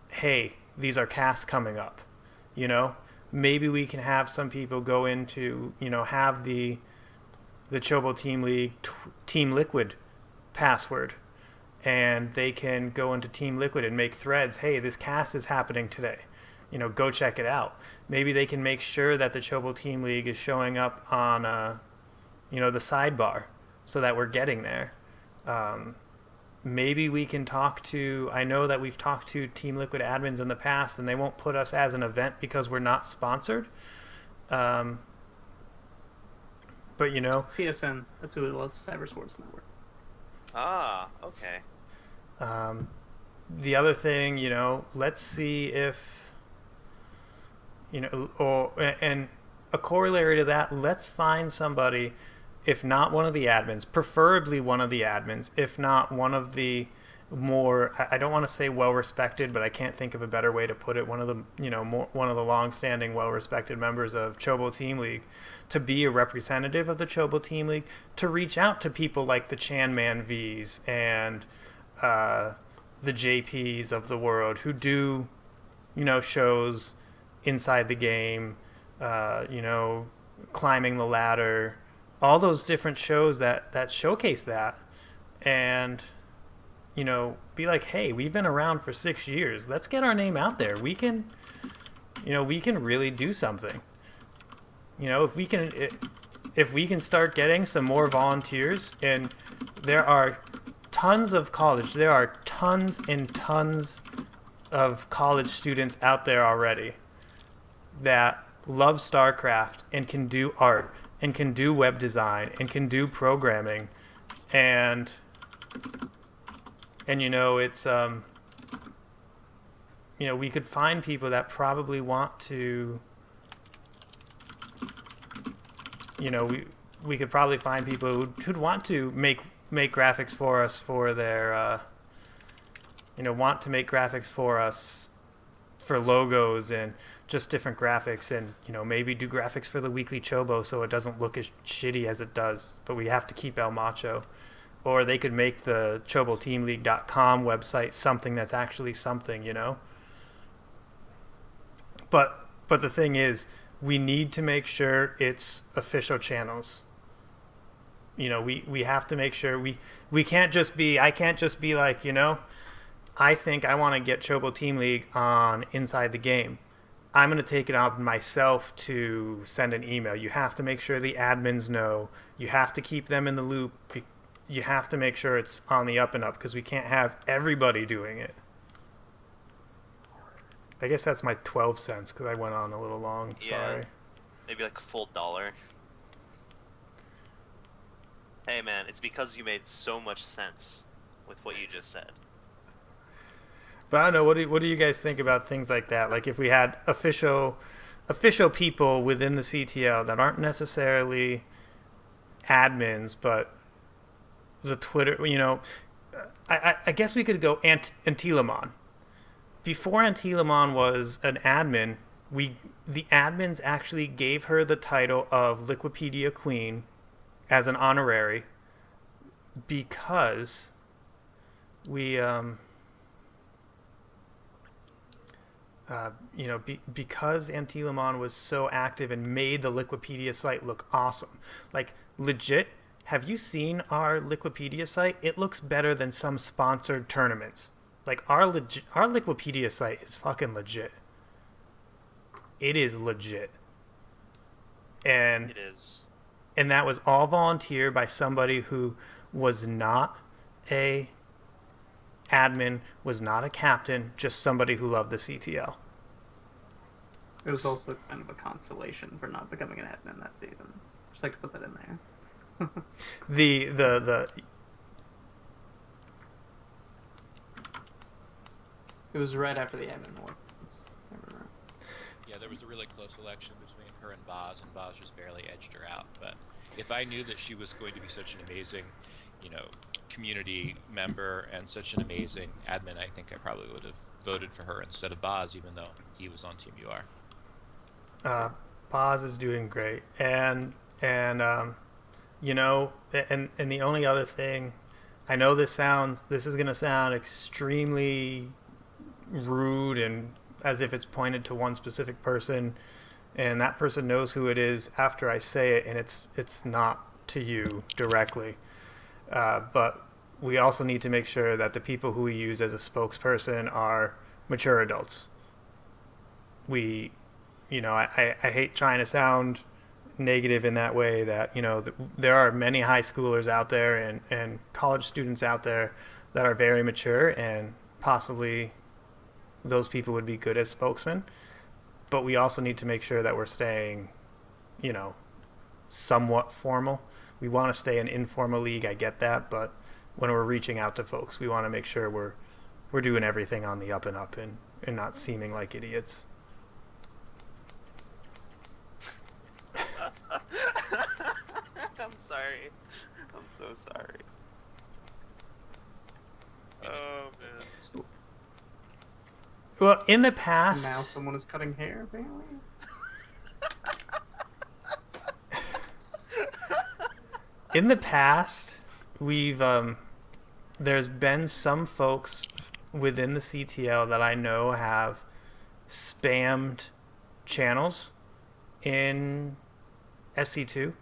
hey, these are casts coming up. You know, maybe we can have some people go into, you know, have the Chobo Team League Team Liquid password, and they can go into Team Liquid and make threads. Hey, this cast is happening today. You know, go check it out. Maybe they can make sure that the Chobo Team League is showing up on, you know, the sidebar, so that we're getting there. Maybe we can talk to. I know that we've talked to Team Liquid admins in the past, and they won't put us as an event because we're not sponsored. But you know, CSN, that's who it was, Cyber Sports Network. Ah, okay. The other thing, you know, let's see if, you know, and a corollary to that, let's find somebody, if not one of the admins, preferably one of the admins, if not one of the more, I don't want to say well respected, but I can't think of a better way to put it, one of the, you know, one of the long-standing well respected members of Chobo Team League, to be a representative of the Chobo Team League, to reach out to people like the Chanman V's and the JPs of the world who do, you know, shows inside the game, you know, climbing the ladder, all those different shows that showcase that, and you know, be like, hey, we've been around for 6 years. Let's get our name out there. We can, you know, we can really do something. You know, if we can start getting some more volunteers, and there are tons of college, there are tons and tons of college students out there already that love StarCraft and can do art and can do web design and can do programming, and you know, it's you know, we could find people that probably want to, you know, we could probably find people who'd want to make graphics for us for their you know, want to make graphics for us for logos and just different graphics, and you know, maybe do graphics for the weekly Chobo so it doesn't look as shitty as it does, but we have to keep El Macho. Or they could make the ChoboTeamLeague.com website something that's actually something, you know. But the thing is, we need to make sure it's official channels. You know, we have to make sure we can't just be, I can't just be like, you know, I think I want to get Chobo Team League on Inside the Game. I'm going to take it on myself to send an email. You have to make sure the admins know. You have to keep them in the loop. You have to make sure it's on the up and up, because we can't have everybody doing it. I guess that's my 12 cents, because I went on a little long. Yeah. Sorry. Maybe like a full $1. Hey man, it's because you made so much sense with what you just said. But I don't know. What do you guys think about things like that? Like if we had official people within the CTL that aren't necessarily admins, but the Twitter, you know, I guess we could go Antilamon. Before Antilamon was an admin, the admins actually gave her the title of Liquipedia Queen as an honorary, because we you know, because Antilamon was so active and made the Liquipedia site look awesome. Like, legit, have you seen our Liquipedia site? It looks better than some sponsored tournaments. Like, our Liquipedia site is fucking legit. It is legit. And It is. And that was all volunteer by somebody who was not a admin, was not a captain, just somebody who loved the CTL. It was also kind of a consolation for not becoming an admin that season. Just like to put that in there. The It was right after the admin war. I remember. Yeah, there was a really really close election between her and Boz just barely edged her out. But if I knew that she was going to be such an amazing, you know, community member and such an amazing admin, I think I probably would have voted for her instead of Boz, even though he was on Team UR. Boz is doing great, and you know, and the only other thing, I know this is gonna sound extremely rude and as if it's pointed to one specific person, and that person knows who it is after I say it, and it's not to you directly. But we also need to make sure that the people who we use as a spokesperson are mature adults. We, you know, I hate trying to sound negative in that way that, you know, there are many high schoolers out there and college students out there that are very mature, and possibly those people would be good as spokesmen. But we also need to make sure that we're staying, you know, somewhat formal. We want to stay an informal league, I get that, but when we're reaching out to folks, we want to make sure we're doing everything on the up and up, and not seeming like idiots. I'm sorry. I'm so sorry. Oh man. Well, in the past, Now someone is cutting hair, apparently. in the past, we've there's been some folks within the CTL that I know have spammed channels in SC2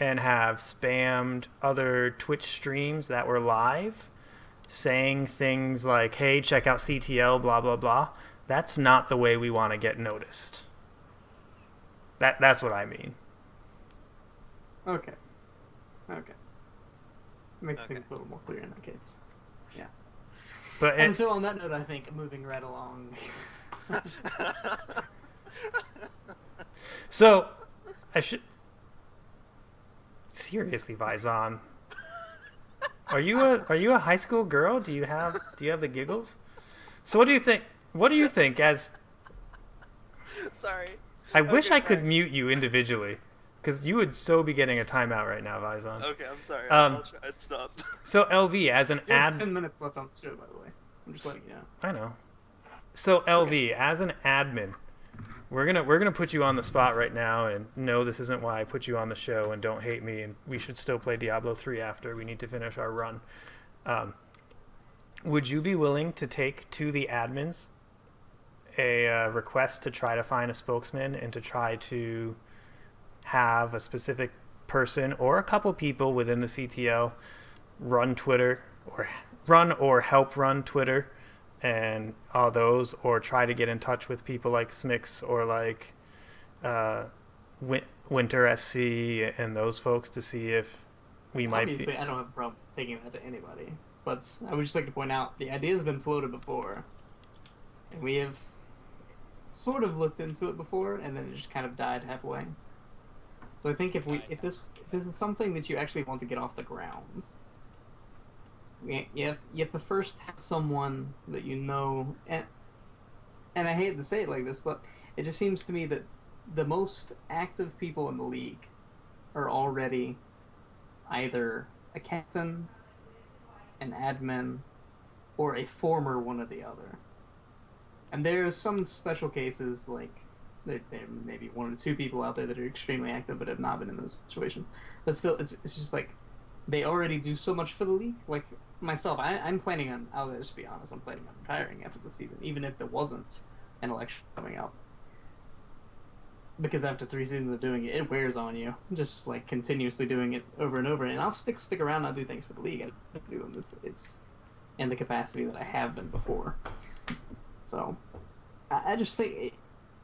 and have spammed other Twitch streams that were live, saying things like, hey, check out CTL, blah, blah, blah. That's not the way we want to get noticed. That's what I mean. Okay. Okay. Makes Okay. things a little more clear in that case. Yeah. But And so on that note, I think moving right along. so I should seriously, Vizon. Are you a high school girl? Do you have the giggles? So what do you think? What do you think? As Sorry. I wish Okay, I could sorry. mute you individually, because you would so be getting a timeout right now, Vizon. Okay, I'm sorry. Um, I'll try and stop. So LV, as an We have ad, 10 minutes left on the show, by the way. I'm just letting you know. I know. So LV, as an admin, we're gonna put you on the spot right now, and no, this isn't why I put you on the show, and don't hate me, and we should still play Diablo 3 after. We need to finish our run. Would you be willing to take to the admins a request to try to find a spokesman and to try to have a specific person or a couple people within the CTL run Twitter or help run Twitter and all those, or try to get in touch with people like Smix or like Winter SC and those folks to see if we might Obviously, be. I don't have a problem taking that to anybody. But I would just like to point out the idea has been floated before. And we have sort of looked into it before, and then it just kind of died halfway. So I think if this is something that you actually want to get off the ground, you have to first have someone that you know, and I hate to say it like this, but it just seems to me that the most active people in the league are already either a captain, an admin, or a former one or the other. And there's some special cases, like there may be one or two people out there that are extremely active but have not been in those situations. But still, it's just like they already do so much for the league. Like myself, I'm planning on, I'll just be honest, I'm planning on retiring after the season, even if there wasn't an election coming up. Because after 3 seasons of doing it, it wears on you. Just like continuously doing it over and over. And I'll stick around. I'll do things for the league. I do them. It's in the capacity that I have been before. So I just think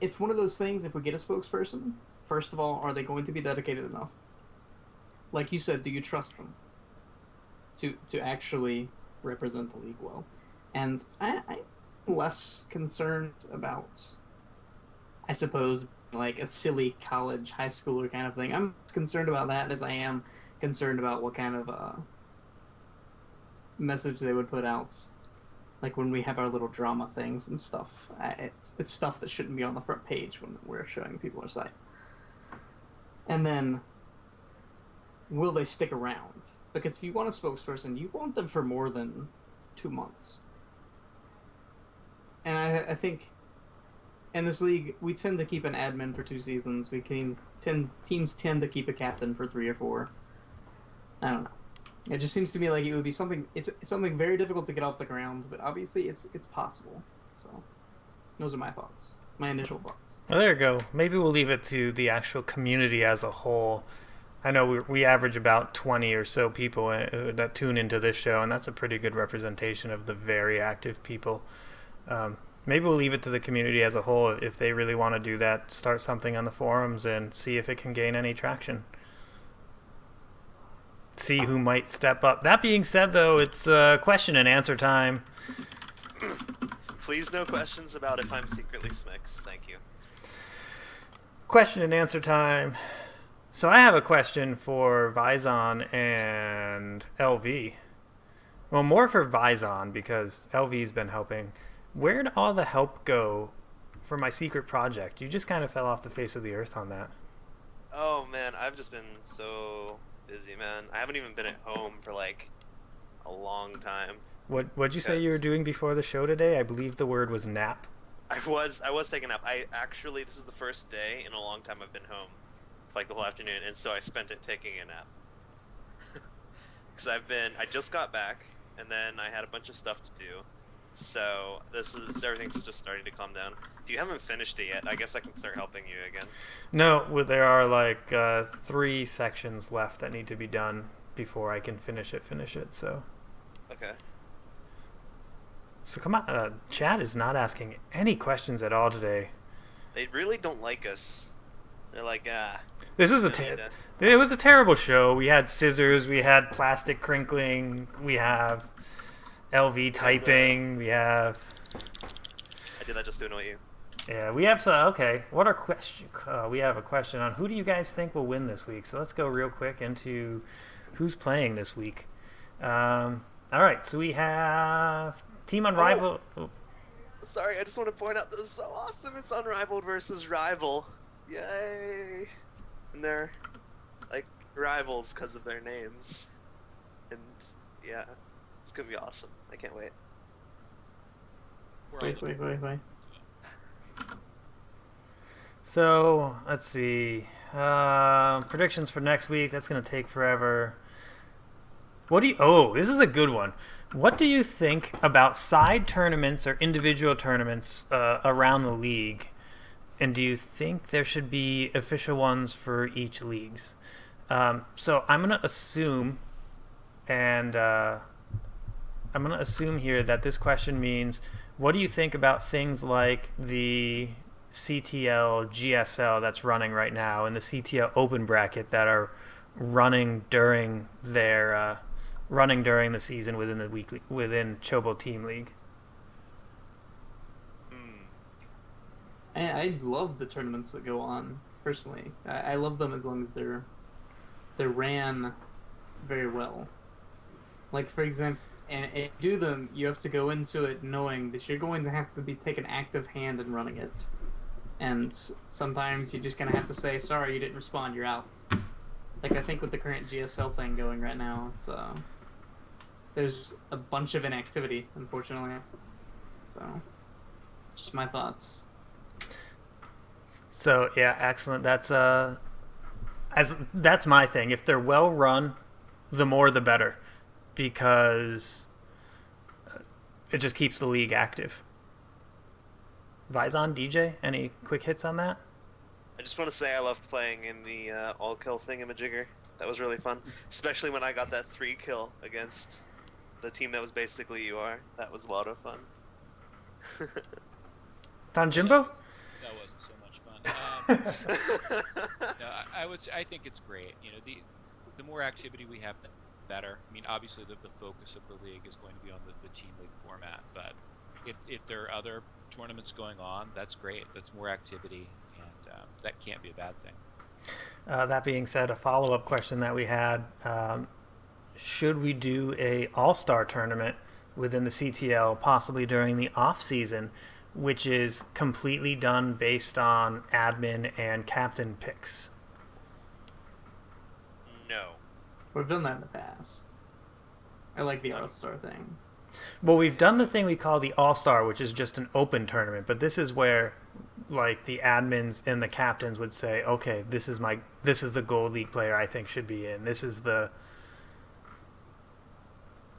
it's one of those things. If we get a spokesperson, first of all, are they going to be dedicated enough? Like you said, do you trust them to actually represent the league well? And I'm less concerned about, I suppose, like a silly college, high schooler kind of thing. I'm as concerned about that as I am concerned about what kind of message they would put out Like when we have our little drama things and stuff, it's stuff that shouldn't be on the front page when we're showing people our site. And then, will they stick around? Because if you want a spokesperson, you want them for more than 2 months. And I think in this league, we tend to keep an admin for 2 seasons. Teams tend to keep a captain for 3 or 4. I don't know. It just seems to me like it would be something. It's something very difficult to get off the ground, but obviously it's possible. So, those are my thoughts. My initial thoughts. Well, there you go. Maybe we'll leave it to the actual community as a whole. I know we average about 20 or so people that tune into this show, and that's a pretty good representation of the very active people. Maybe we'll leave it to the community as a whole. If they really want to do that, start something on the forums and see if it can gain any traction. See who might step up. That being said, though, it's question and answer time. Please no questions about if I'm secretly Smix. Thank you. Question and answer time. So I have a question for Vizon and LV. Well, more for Vizon because LV's been helping. Where'd all the help go for my secret project? You just kind of fell off the face of the earth on that. Oh man, I've just been so busy, man. I haven't even been at home for like a long time. What'd you say you were doing before the show today? I believe the word was nap. I was taking a nap. This is the first day in a long time I've been home, for like the whole afternoon, and so I spent it taking a nap. Because I just got back, and then I had a bunch of stuff to do. So everything's just starting to calm down. If you haven't finished it yet, I guess I can start helping you again. No, well, there are like 3 sections left that need to be done before I can finish it. So. Okay. So come on, chat is not asking any questions at all today. They really don't like us. They're like, This was it was a terrible show. We had scissors, we had plastic crinkling, we have LV typing, we have. I did that just to annoy you. Yeah, we have okay. What are question? We have a question on who do you guys think will win this week? So let's go real quick into who's playing this week. All right, so we have Team Unrivaled. Oh. Sorry, I just want to point out this is so awesome. It's Unrivaled versus Rival. Yay! And they're like rivals because of their names. And yeah, it's gonna be awesome. I can't wait. Wait. So let's see. Predictions for next week. That's gonna take forever. This is a good one. What do you think about side tournaments or individual tournaments around the league? And do you think there should be official ones for each leagues? So I'm gonna assume, and I'm gonna assume here that this question means, what do you think about things like the CTL GSL that's running right now and the CTL Open Bracket that are running during their the season within Chobo Team League? I love the tournaments that go on personally. I love them as long as they're ran very well. Like for example, and if you do them, you have to go into it knowing that you're going to have to take an active hand in running it. And sometimes you're just going to have to say, sorry, you didn't respond, you're out. Like I think with the current GSL thing going right now, it's there's a bunch of inactivity, unfortunately. So, just my thoughts. So yeah, excellent. That's my thing. If they're well run, the more the better, because it just keeps the league active. Vizon, DJ, any quick hits on that? I just want to say I loved playing in the all-kill thingamajigger. That was really fun, especially when I got that 3-kill against the team that was basically UR. That was a lot of fun. Don Jimbo? That wasn't so much fun. No, I think it's great. You know, the more activity we have, the better. I mean, obviously the focus of the league is going to be on the team league format, but if there are other tournaments going on, that's great. That's more activity, and that can't be a bad thing. That being said, a follow-up question that we had, should we do a all-star tournament within the CTL, possibly during the off season, which is completely done based on admin and captain picks? No. We've done that in the past. I like the Um, All-Star thing. Well, we've done the thing we call the All Star, which is just an open tournament, but this is where like the admins and the captains would say, okay, this is the gold league player I think should be in. This is the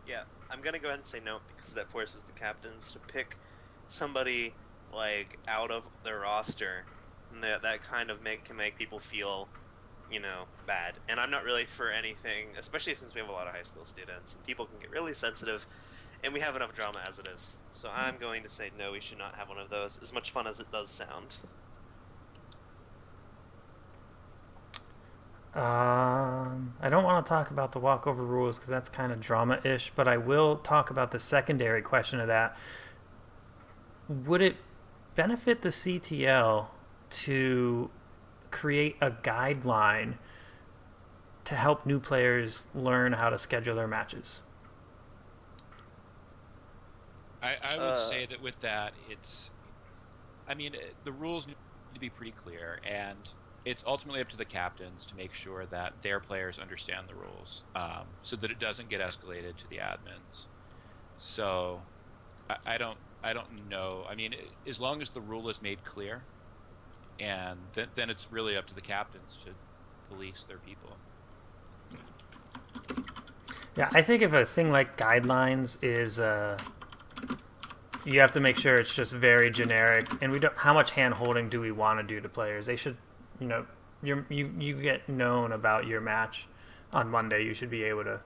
Yeah, I'm gonna go ahead and say no because that forces the captains to pick somebody like out of their roster, and that kind of can make people feel, bad. And I'm not really for anything, especially since we have a lot of high school students and people can get really sensitive, and we have enough drama as it is. So I'm going to say no. We should not have one of those. As much fun as it does sound. I don't want to talk about the walkover rules because that's kind of drama-ish, but I will talk about the secondary question of that. Would it benefit the CTL to create a guideline to help new players learn how to schedule their matches? I would say that with that, the rules need to be pretty clear, and it's ultimately up to the captains to make sure that their players understand the rules, so that it doesn't get escalated to the admins. So, I don't know. I mean, as long as the rule is made clear, and then it's really up to the captains to police their people. Yeah, I think if a thing like guidelines is you have to make sure it's just very generic, and we don't. How much hand holding do we want to do to players? They should, you get known about your match on Monday. You should be able to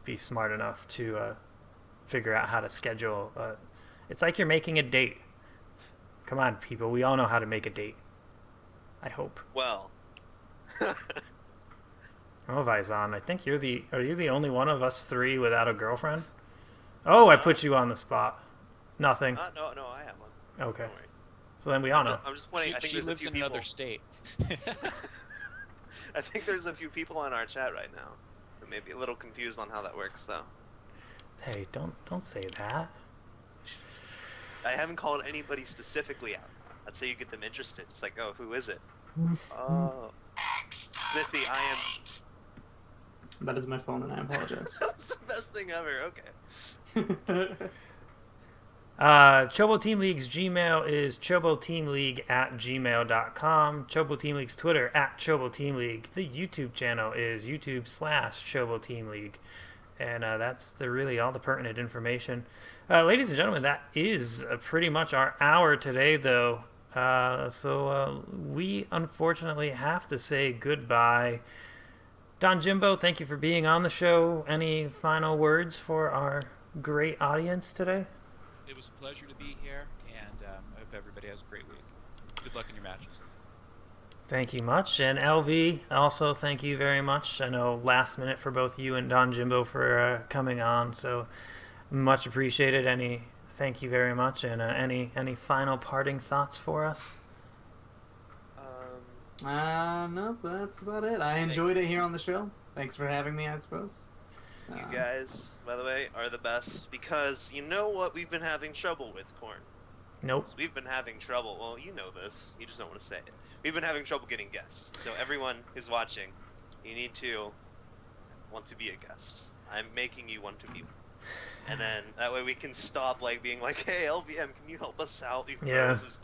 be smart enough to figure out how to schedule. It's like you're making a date. Come on, people. We all know how to make a date. I hope. Well. Oh, Vaizan, I think are you the only one of us three without a girlfriend? Oh, I put you on the spot. Nothing. No, I have one. Okay. Don't worry. So then we all know. I'm just pointing. I think She there's lives a few in people. another state. I think there's a few people on our chat right now who may be a little confused on how that works, though. Hey, don't say that. I haven't called anybody specifically out. I'd say you get them interested. It's like, oh, who is it? Mm-hmm. Oh, Smithy, I am. That is my phone, and I apologize. That's the best thing ever. Okay. Chobo Team League's Gmail is choboteamleague@gmail.com. Chobo Team League's Twitter @Chobo Team League. The YouTube channel is YouTube/Chobo Team League. And that's really all the pertinent information. Ladies and gentlemen, that is pretty much our hour today, though. So we unfortunately have to say goodbye. Don Jimbo, thank you for being on the show. Any final words for our great audience today? It was a pleasure to be here, and I hope everybody has a great week. Good luck in your matches. Thank you much. And LV, also thank you very much. I know last minute for both you and Don Jimbo for coming on, so much appreciated. Thank you very much. And any final parting thoughts for us? No, that's about it. I enjoyed it here on the show. Thanks for having me, I suppose. You guys, by the way, are the best because you know what we've been having trouble with, Corn. Nope. So we've been having trouble. Well, you know this. You just don't want to say it. We've been having trouble getting guests. So everyone who's watching, you need to want to be a guest. I'm making you want to be. And then that way we can stop being like, hey, LVM, can you help us out? Even though this is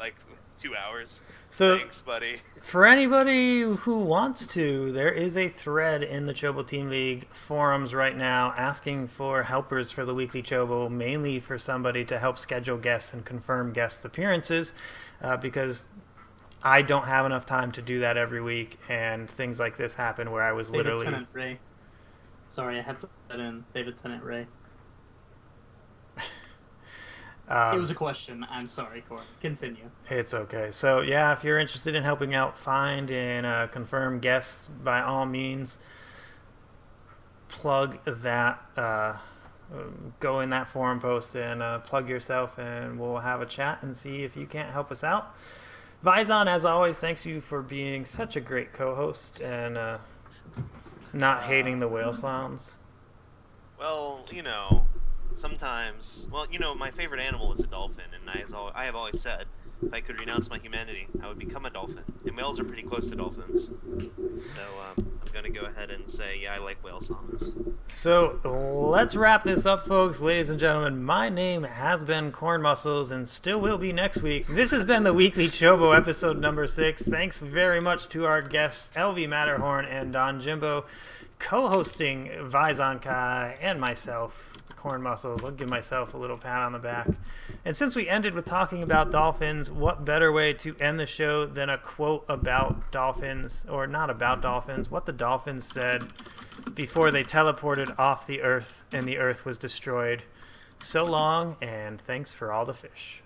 2 hours. So, thanks, buddy. For anybody who wants to, there is a thread in the Chobo Team League forums right now asking for helpers for the weekly Chobo, mainly for somebody to help schedule guests and confirm guest appearances, because I don't have enough time to do that every week, and things like this happen where I was David literally... Tennant Ray. Sorry, I had to put that in. David Tennant Ray. It was a question. I'm sorry, Corey. Continue. It's okay. So, yeah, if you're interested in helping out find and confirm guests, by all means, plug that, go in that forum post and plug yourself, and we'll have a chat and see if you can't help us out. Vaizan, as always, thanks you for being such a great co-host and not hating the whale sounds. Well, sometimes, well, you know, my favorite animal is a dolphin, and I have always said, if I could renounce my humanity, I would become a dolphin. And whales are pretty close to dolphins. So I'm going to go ahead and say, yeah, I like whale songs. So let's wrap this up, folks. Ladies and gentlemen, my name has been Corn Muscles and still will be next week. This has been the Weekly Chobo, episode number 6. Thanks very much to our guests, LV Matterhorn and Don Jimbo, co-hosting Vizon Kai and myself, Corn Muscles. I'll give myself a little pat on the back. And since we ended with talking about dolphins, what better way to end the show than a quote about dolphins, or not about dolphins, what the dolphins said before they teleported off the Earth and the Earth was destroyed. So long, and thanks for all the fish.